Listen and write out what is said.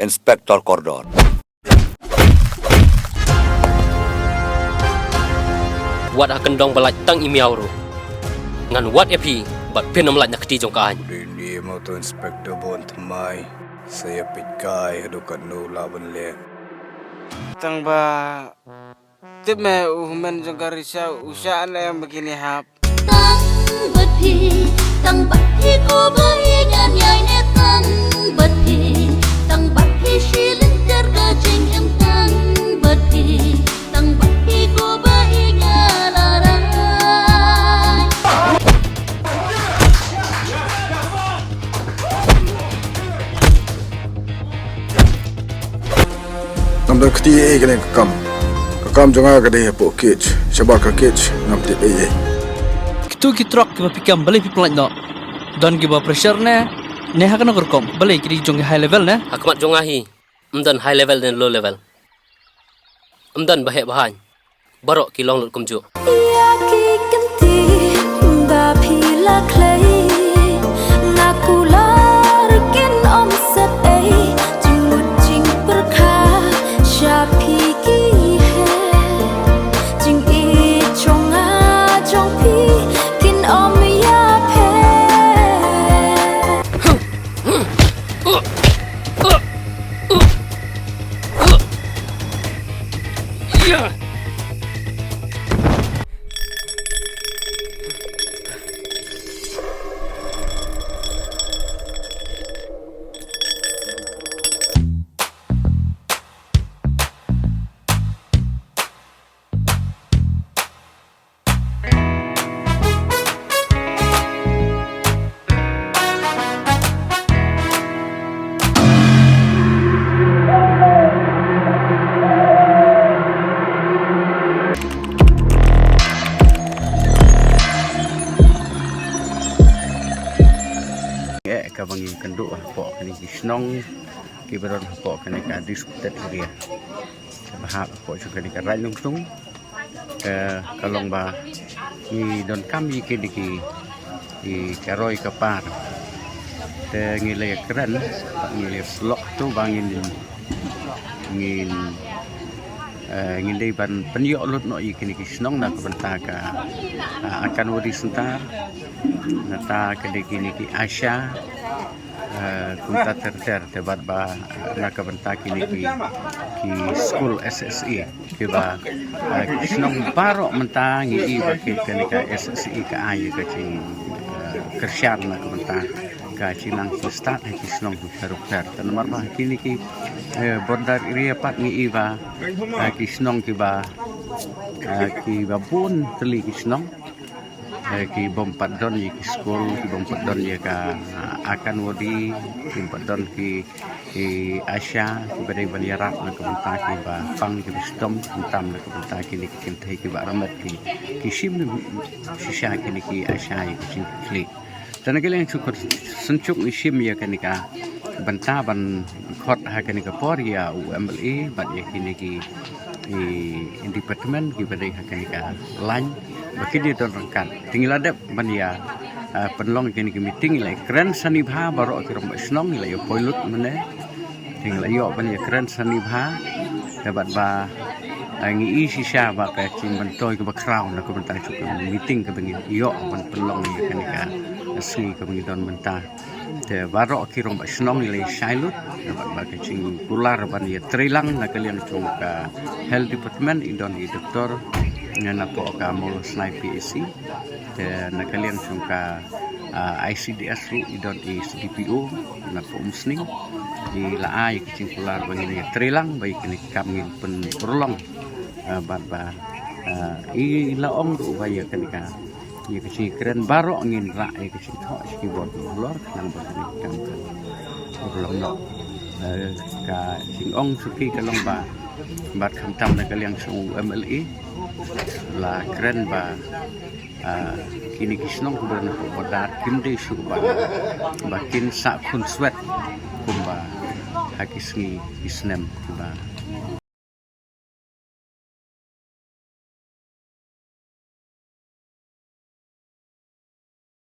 Inspektor Kordon. Wat akan dong belaj tang imiau ru. Ngan wat epi bat pinam laj nak ti jong kaany. Ini mau tu inspektor bon temai. Saya pikai adukan nu lawan le. Tang ba tip me uhmen jong karisa usaan yang begini hap. Tang bật hi cô bay nhan nhai nè tang bật hi shi linh ter ka ching em tang bật hi cô bay nya la rai. Nam dah ketiak kena kakam jangan kadeh pokej, sebab kakej nam tiak. Tu kitrok ke pikam balai people like no. Don give up pressure ne hakan korkom balai kiri jong high level ne. Hakmat jongahi. Amdan high level dan low level. Amdan bahek bahan. Barok ki long lut kumju. Ya ki kanti ba phila clay nakular kin om sap ai jimut jing perkha shapi ki hai jing e chonga jong pi kin om ya phe. Kabangi kenduk pok kini kisnong kiberon pok kini ka disputed area bahap pok juga kini ka rajung tung kalong ba ni don kami kini ki karoi kapar te ngile keren ngile slok tu bangin ngin dei ban penyok lut no kini kisnong na kabenta ka akan wadi sentar nata kini ki Asya kunta terter tebat ba nakabenta kini ki school SSE kiba kisnong barok mentangi i bakit kini ka SSE ka ayu ka cing kersyar nakabenta ka cinang start hai kisnong terter tanamar ba kini ki bondar area pat ngi iba kisnong kiba bun teli kisnong ki bompat don ki school ki bompat don ye ka akan wodi ki bompat don ki Asya ki badai banyarat na kabenta ki ba pang ki wisdom entam na kabenta ki ni kintai ki ba ramat ki sim shisha ki ni ki Asya ki sing klik dan kali yang cukup sencuk ni sim ya kan ka benta ban khot ha kan ka por ya UMLE bat ye ki ni ki department ki badai ha kan ka lain bagi dia don rangkat tinggal ada mania penlong kini meeting lai keren sanibha baru kirim snong lai poilut mana tinggal yo mania keren sanibha dapat ba ngi shisha ba ka cing bentoi ke background nak bentar cukup meeting ke bengi yo ban penlong ni kan ka asli ke bengi don bentar te baru kirim snong lai shailut dapat ba ka cing pular ban ya trilang nak kalian cung ka health department idon di doktor ngana po ka mo slide PSC dan nakalian sungka ICDS ru idon di DPO na po musning di laay kicing pular bangin ya trilang baik ini kami pen perlong ba i laong do baya kanika ya kicing keren baro angin ra ya kicing tho keyboard lor nang bangin kam perlong no ka singong suki kalong ba bat khamtam nakalian sung MLE la keren ba kini kisnong kuberna ko badat kimde shu ba kin sa kun swet kumba hakisngi isnem ba